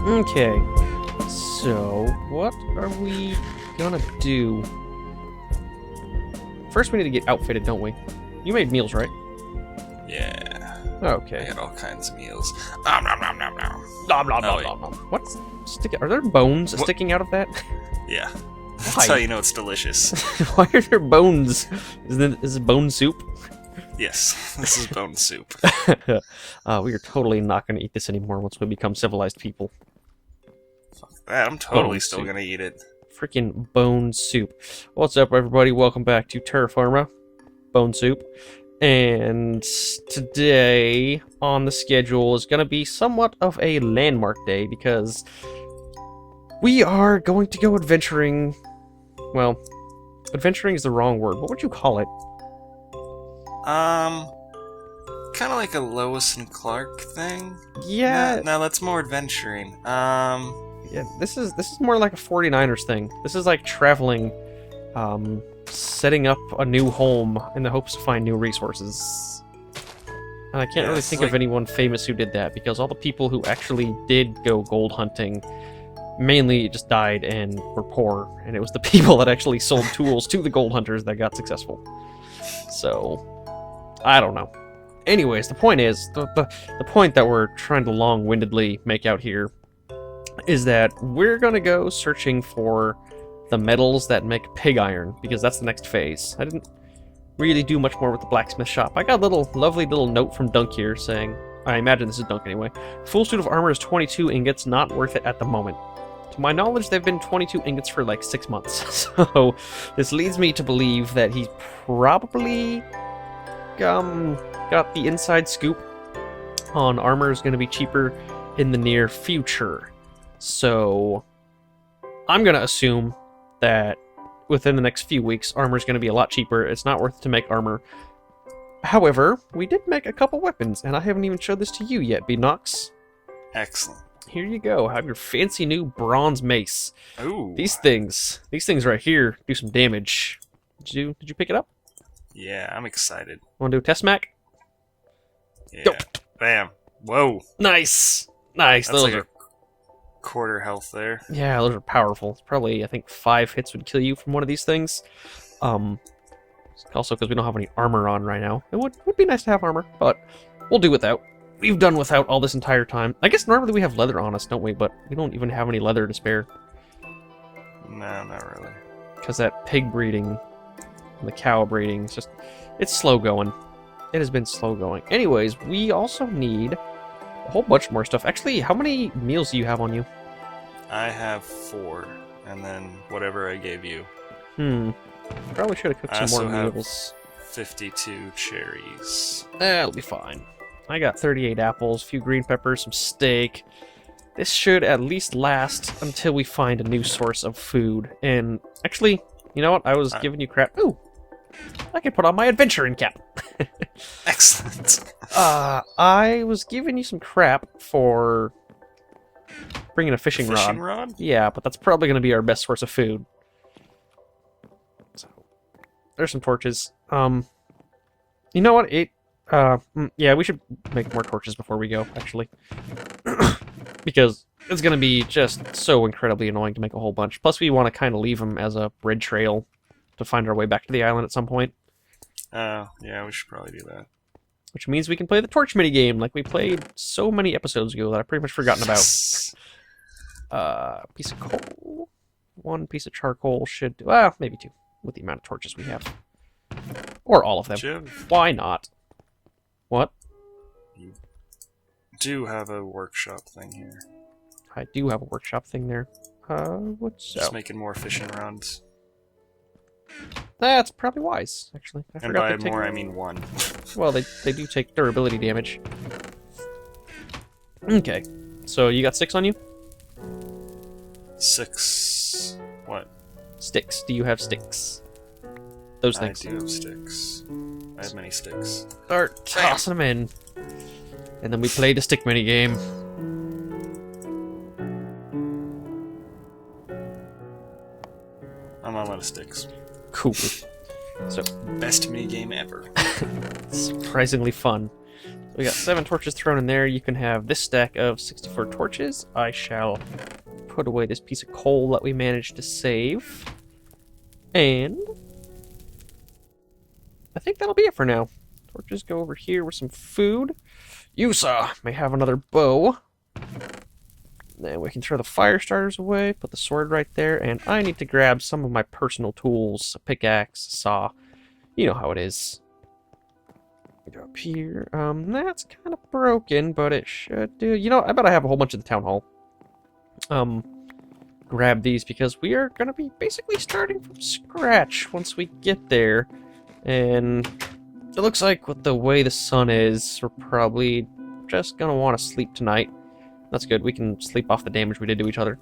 Okay, so what are we gonna do? First, we need to get outfitted, don't we? You made meals, right? Yeah. I Okay. got all kinds of meals. Nom nom nom nom nom. Nom, nom, Oh, nom, wait. nom, nom. What's sticking? Are there bones What? sticking out of that? Yeah. Why? That's how you know it's delicious. Why are there bones? Is this bone soup? Yes, this is bone soup. We are totally not going to eat this anymore once we become civilized people. Fuck that, I'm totally Bone still soup. gonna eat it. Freaking bone soup. What's up, everybody? Welcome back to Terra Firma, bone soup. And today on the schedule is going to be somewhat of a landmark day because we are going to go adventuring. Well, adventuring is the wrong word. What would you call it? Kind of like a Lois and Clark thing. Yeah. No, that's more adventuring. Yeah, this is more like a 49ers thing. This is like traveling, setting up a new home in the hopes to find new resources. And I can't really Yes, think like- of anyone famous who did that, because all the people who actually did go gold hunting mainly just died and were poor, and it was the people that actually sold tools to the gold hunters that got successful. So, I don't know. Anyways, the point is, the point that we're trying to long-windedly make out here is that we're gonna go searching for the metals that make pig iron, because that's the next phase. I didn't really do much more with the blacksmith shop. I got a lovely little note from Dunk here saying, I imagine this is Dunk anyway, full suit of armor is 22 ingots, not worth it at the moment. To my knowledge, they've been 22 ingots for like 6 months, so this leads me to believe that he's probably got the inside scoop on armor is going to be cheaper in the near future. So I'm going to assume that within the next few weeks, armor is going to be a lot cheaper. It's not worth it to make armor. However, we did make a couple weapons, and I haven't even showed this to you yet, Beednox. Excellent. Here you go. Have your fancy new bronze mace. Ooh. These things right here do some damage. Did you pick it up? Yeah, I'm excited. Want to do a test mac? Yeah. Go. Bam. Whoa. Nice. Nice. That's Those like are, a quarter health there. yeah, those are powerful. It's probably, I think, 5 hits would kill you from one of these things. Also because we don't have any armor on right now. It would be nice to have armor, but we'll do without. We've done without all this entire time. I guess normally we have leather on us, don't we? But we don't even have any leather to spare. No, not really. Because that pig breeding and the cow breeding is just, it's slow going. It has been slow going. Anyways, we also need a whole bunch more stuff. Actually, how many meals do you have on you? I have 4, and then whatever I gave you. Probably should have cooked I some more also have- meals. 52 cherries. That'll be fine. I got 38 apples, a few green peppers, some steak. This should at least last until we find a new source of food. And actually, you know what? I was giving you crap. Ooh! I can put on my adventuring cap. Excellent. I was giving you some crap for bringing a fishing rod. Fishing rod? Yeah, but that's probably going to be our best source of food. So, there's some torches. You know what? Yeah, we should make more torches before we go, actually. Because it's going to be just so incredibly annoying to make a whole bunch. Plus, we want to kind of leave them as a red trail to find our way back to the island at some point. Yeah, we should probably do that. Which means we can play the torch minigame like we played so many episodes ago that I've pretty much forgotten about. Yes. Piece of coal. 1 piece of charcoal should do... Well, maybe 2, with the amount of torches we have. Or all of them. Jim, Why not? What? you do have a workshop thing here. I do have a workshop thing there. What's Just so? making more fishing rods. That's probably wise, actually. I And forgot by they take... more, I mean 1. Well, they do take durability damage. Okay. So you got 6 on you? 6. What? Sticks. Do you have sticks? Those I things. do have sticks. I have many sticks. Start tossing them in. And then we play the stick mini game. I'm on a lot of sticks. Cool. So, Best minigame ever. surprisingly fun. We got 7 torches thrown in there. You can have this stack of 64 torches. I shall put away this piece of coal that we managed to save. And I think that'll be it for now. Torches go over here with some food. Yusa may have another bow. Then we can throw the fire starters away, put the sword right there, and I need to grab some of my personal tools, a pickaxe, a saw. You know how it is. Go up here. That's kind of broken, but it should do. You know, I bet I have a whole bunch of the town hall. Grab these because we are going to be basically starting from scratch once we get there. And it looks like with the way the sun is, we're probably just going to want to sleep tonight. That's good. We can sleep off the damage we did to each other.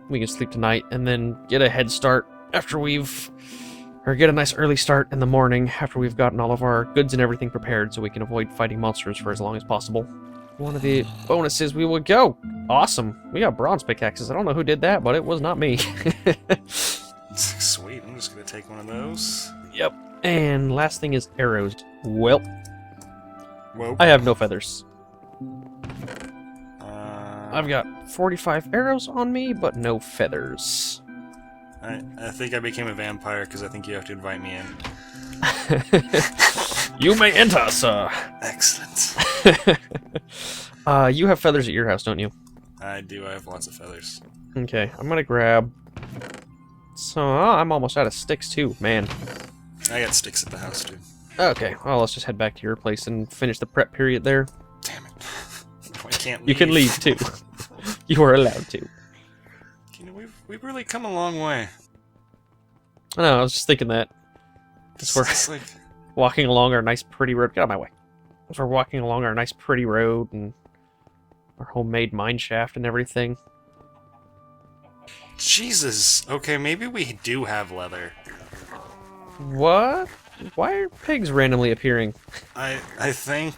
We can sleep tonight and then get a head start after get a nice early start in the morning after we've gotten all of our goods and everything prepared so we can avoid fighting monsters for as long as possible. One of the bonuses we would go. Awesome. We got bronze pickaxes. I don't know who did that, but it was not me. Sweet. I'm just going to take one of those. Yep. And last thing is arrows. Well, Whoa. I have no feathers. I've got 45 arrows on me, but no feathers. I think I became a vampire because I think you have to invite me in. You may enter, sir. Excellent. You have feathers at your house, don't you? I do. I have lots of feathers. Okay, I'm gonna grab... So, I'm almost out of sticks, too, man. I got sticks at the house, too. Okay, well, let's just head back to your place and finish the prep period there. Damn it. I can't leave. You can leave, too. You are allowed to. You know, we've really come a long way. I know, I was just thinking that. Because we're like... walking along our nice, pretty road. Get out of my way. As we're walking along our nice, pretty road and our homemade mine shaft and everything. Jesus. Okay, maybe we do have leather. What? Why are pigs randomly appearing? I think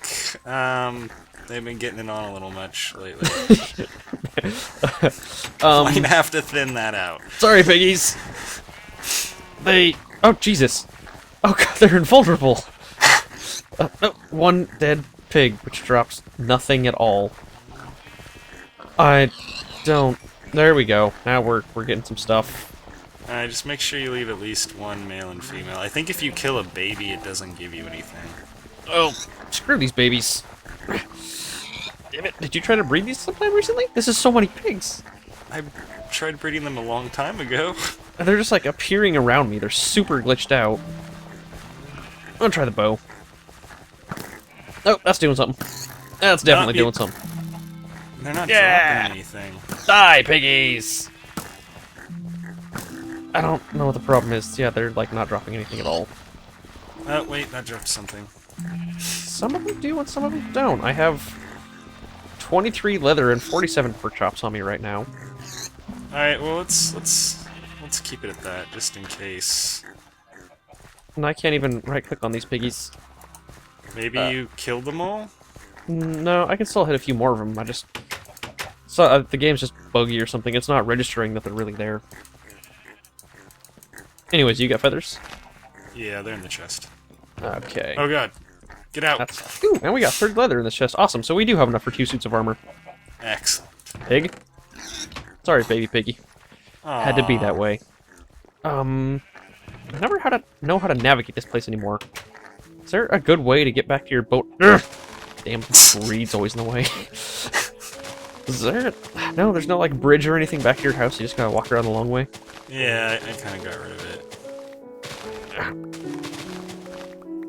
they've been getting it on a little much lately. Might have to thin that out. Sorry, piggies. Oh, Jesus. Oh, God, they're invulnerable. No, one dead pig, which drops nothing at all. I don't... There we go. Now we're getting some stuff. Just make sure you leave at least one male and female. I think if you kill a baby, it doesn't give you anything. Oh, screw these babies. Damn it. Did you try to breed these sometime recently? This is so many pigs. I tried breeding them a long time ago. They're just, like, appearing around me. They're super glitched out. I'm gonna try the bow. Oh, that's doing something. That's definitely doing something. They're not dropping anything. Die, piggies! I don't know what the problem is. Yeah, they're, like, not dropping anything at all. Oh, wait, that dropped something. Some of them do and some of them don't. I have 23 leather and 47 pork chops on me right now. Alright, well, let's keep it at that, just in case. And I can't even right-click on these piggies. Maybe you killed them all? No, I can still hit a few more of them. I just... So, the game's just buggy or something. It's not registering that they're really there. Anyways, you got feathers? Yeah, they're in the chest. Okay. Oh god. Get out. Ooh, and we got 30 leather in this chest. Awesome, so we do have enough for 2 suits of armor. Excellent. Pig? Sorry, baby piggy. Aww. Had to be that way. I never know how to navigate this place anymore. Is there a good way to get back to your boat? Urgh! Damn, reed's always in the way. Is there... No, there's no, like, bridge or anything back to your house. You just gotta walk around the long way. Yeah, I kind of got rid of it.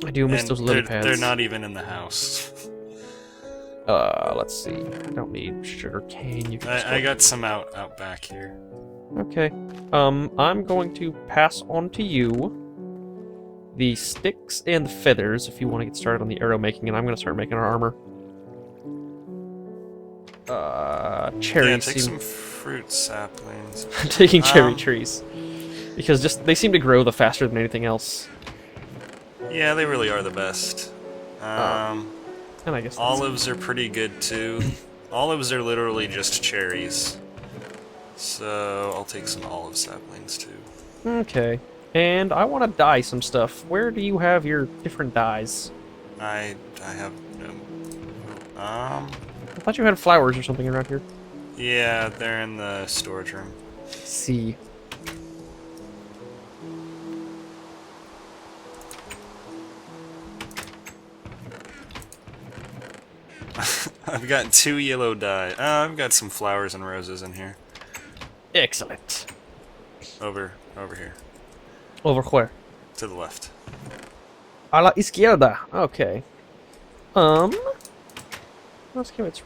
I do miss those lily pads. They're not even in the house. Let's see. I don't need sugar cane. You can I got some out back here. Okay. I'm going to pass on to you the sticks and the feathers if you want to get started on the arrow making, and I'm going to start making our armor. Cherries. Yeah, take some fruit saplings. I'm taking cherry trees. Because they seem to grow the faster than anything else. Yeah, they really are the best. And I guess olives are pretty good too. Olives are literally just cherries. So I'll take some olive saplings too. Okay. And I want to dye some stuff. Where do you have your different dyes? I have no... I thought you had flowers or something around here. Yeah, they're in the storage room. See. I've got 2 yellow dye. I've got some flowers and roses in here. Excellent. Over here. Over where? To the left. A la izquierda. Okay. It's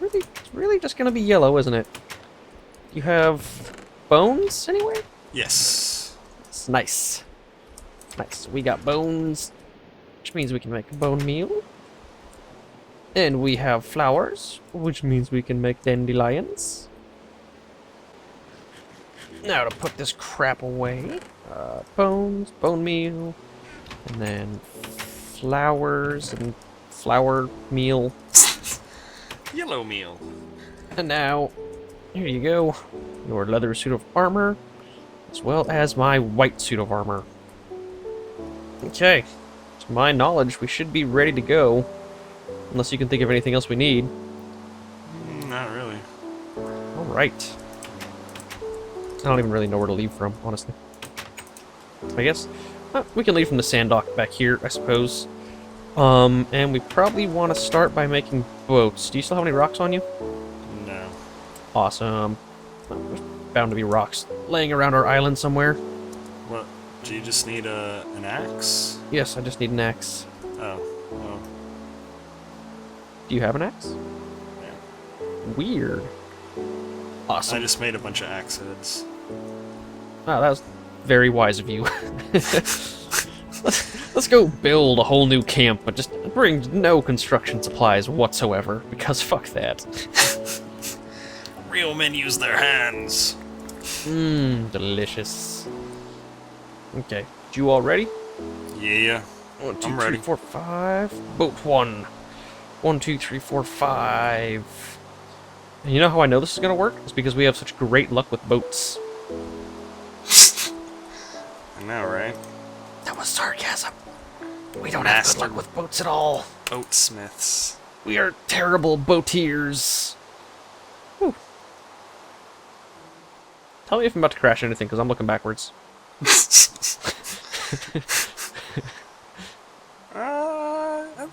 really just gonna be yellow, isn't it? You have bones anywhere? Yes. It's nice. Nice. We got bones, which means we can make bone meal. And we have flowers, which means we can make dandelions. Now to put this crap away. Bones, bone meal, and then flowers and flour meal. Yellow meal. And now, here you go, your leather suit of armor, as well as my white suit of armor. Okay, to my knowledge, we should be ready to go, unless you can think of anything else we need. Not really. Alright. I don't even really know where to leave from, honestly. I guess we can leave from the sand dock back here, I suppose. And we probably want to start by making boats. Do you still have any rocks on you? No. Awesome. There's bound to be rocks laying around our island somewhere. What? Do you just need an axe? Yes, I just need an axe. Oh, well. Do you have an axe? Yeah. Weird. Awesome. I just made a bunch of axe heads. Oh, that was very wise of you. Let's go build a whole new camp, but just bring no construction supplies whatsoever, because fuck that. Real men use their hands. Delicious. Okay, you all ready? Yeah. 1, 2, I'm 3, ready. 4, 5. Boat 1. 1, 2, 3, 4, 5. And you know how I know this is gonna work? It's because we have such great luck with boats. I know, right? That was sarcasm. We don't have good luck with boats at all. Boatsmiths. We are terrible boateers. Whew. Tell me if I'm about to crash anything, because I'm looking backwards. I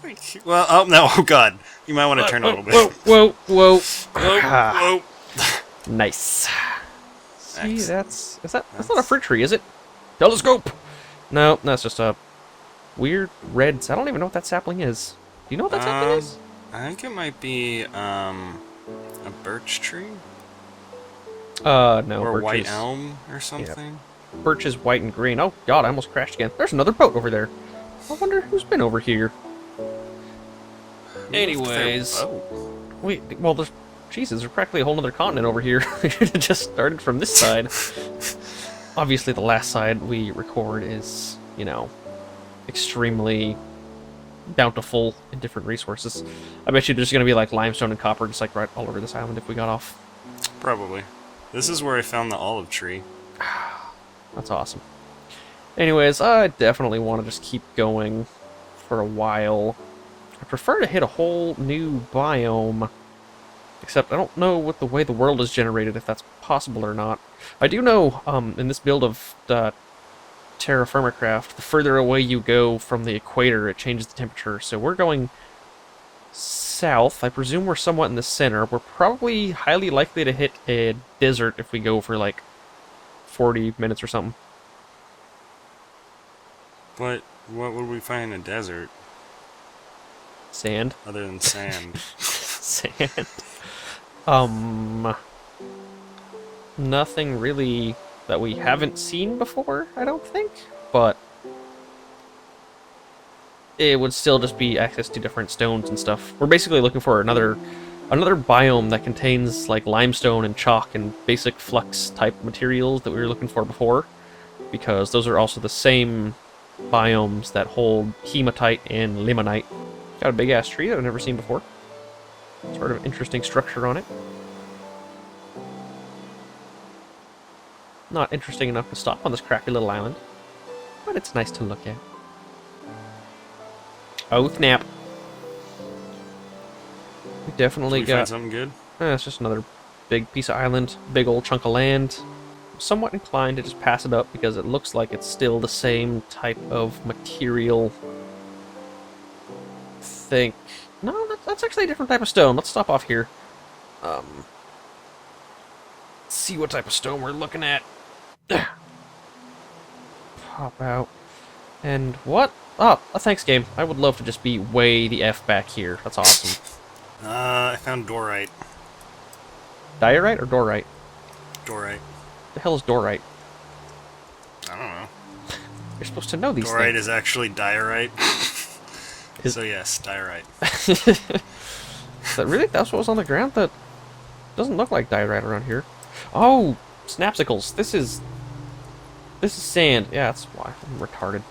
think... Well, oh, no, oh god. You might want to turn a little bit. Whoa. Whoa, Ah, whoa. nice. See, Excellent. that's not a fruit tree, is it? Telescope! No, that's just a weird red... I don't even know what that sapling is. Do you know what that sapling is? I think it might be, a birch tree? No. Or Birch white is, elm or something? Birch is white and green. Oh, God, I almost crashed again. There's another boat over there. I wonder who's been over here. Anyways. Wait, well, there's... Jesus, there's practically a whole other continent over here. We should have just started from this side. Obviously, the last side we record is, you know, extremely bountiful in different resources. I bet you there's going to be, like, limestone and copper just, like, right all over this island if we got off. Probably. This is where I found the olive tree. That's awesome. Anyways, I definitely want to just keep going for a while. I prefer to hit a whole new biome. Except I don't know what the way the world is generated, if that's possible or not. I do know, in this build of TerraFirmaCraft, the further away you go from the equator, it changes the temperature. So we're going south. I presume we're somewhat in the center. We're probably highly likely to hit a desert if we go for like 40 minutes or something. What would we find in a desert? Sand. Other than sand. Sand. Nothing really that we haven't seen before, I don't think, but it would still just be access to different stones and stuff. We're basically looking for another biome that contains like limestone and chalk and basic flux type materials that we were looking for before, because those are also the same biomes that hold hematite and limonite. Got a big ass tree that I've never seen before. Sort of interesting structure on it. Not interesting enough to stop on this crappy little island, but it's nice to look at. Oh, snap. Definitely Did we find got... something good? It's just another big piece of island, big old chunk of land. I'm somewhat inclined to just pass it up because it looks like it's still the same type of material. Think... No, that's actually a different type of stone. Let's stop off here. See what type of stone we're looking at. Pop out. And what? Oh, thanks, game. I would love to just be way the F back here. That's awesome. I found dorite. Diorite or dorite? Dorite. The hell is dorite? I don't know. You're supposed to know these Dorite things. is actually diorite. Is- So yes, diorite. Really? That's what was on the ground? That doesn't look like diorite around here. Oh, snapsicles. This is sand. Yeah, that's why. I'm retarded.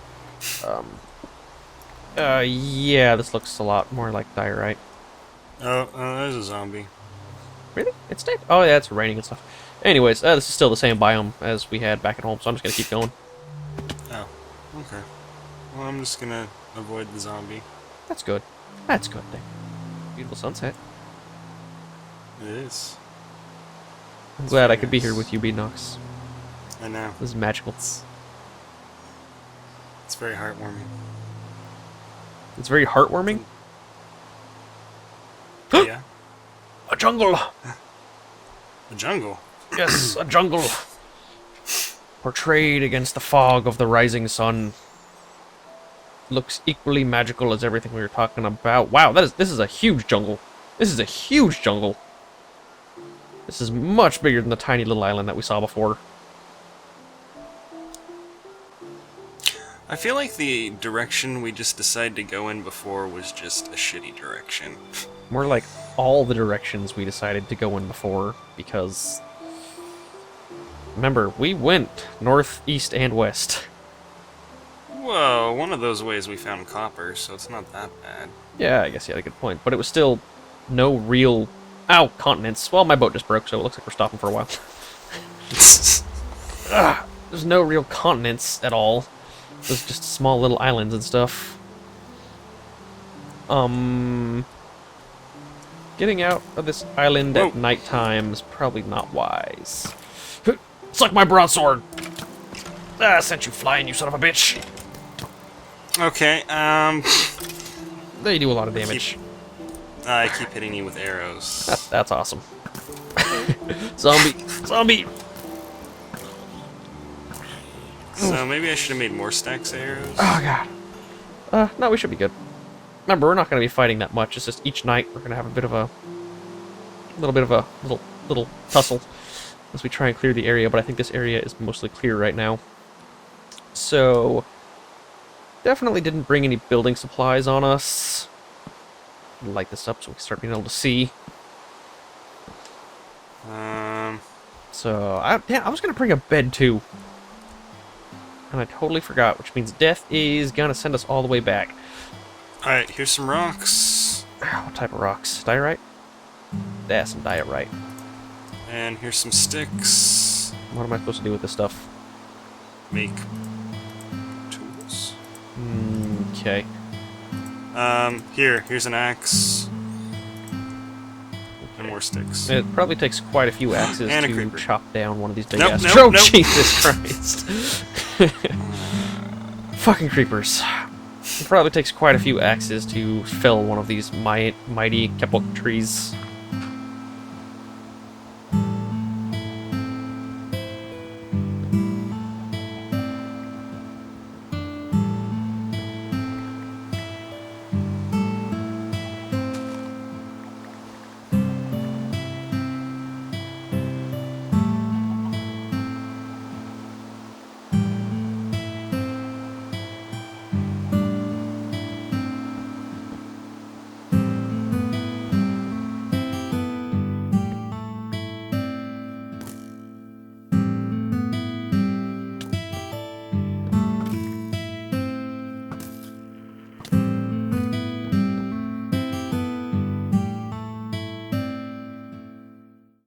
Yeah, this looks a lot more like diorite. Oh, there's a zombie. Really? It's dead? Oh, yeah, it's raining and stuff. Anyways, this is still the same biome as we had back at home, so I'm just gonna keep going. Oh, okay. Well, I'm just gonna avoid the zombie. That's good. That's good thing. Beautiful sunset. It is. I'm glad I could be here with you, Beednox. I know. This is magical. It's very heartwarming. It's very heartwarming. Yeah. A jungle! The jungle. Yes, a jungle. Portrayed against the fog of the rising sun. Looks equally magical as everything we were talking about. Wow, this is a huge jungle. This is a huge jungle. This is much bigger than the tiny little island that we saw before. I feel like the direction we just decided to go in before was just a shitty direction. More like all the directions we decided to go in before, because... Remember, we went north, east, and west. Whoa, one of those ways we found copper, so it's not that bad. Yeah, I guess you had a good point, but it was still no real... Ow, continents. Well, my boat just broke, so it looks like we're stopping for a while. There's no real continents at all. There's just small little islands and stuff. Getting out of this island at nighttime is probably not wise. Suck my broadsword! I sent you flying, you son of a bitch! Okay, They do a lot of damage. I keep hitting you with arrows. That's awesome. Zombie! Zombie! So maybe I should have made more stacks of arrows. Oh god. No, we should be good. Remember, we're not going to be fighting that much. It's just each night we're going to have a bit of a... little tussle as we try and clear the area, but I think this area is mostly clear right now. So... Definitely didn't bring any building supplies on us. Light this up so we can start being able to see. So, I was going to bring a bed too. And I totally forgot, which means death is going to send us all the way back. Alright, here's some rocks. What type of rocks? Diorite? That's some diorite. And here's some sticks. What am I supposed to do with this stuff? Make tools. Okay. Here's an axe. And more sticks. It probably takes quite a few axes And a to creeper. chop down one of these big Nope, ass... nope, Oh, nope. Jesus Christ! Fucking creepers. It probably takes quite a few axes to fell one of these mighty kapok trees.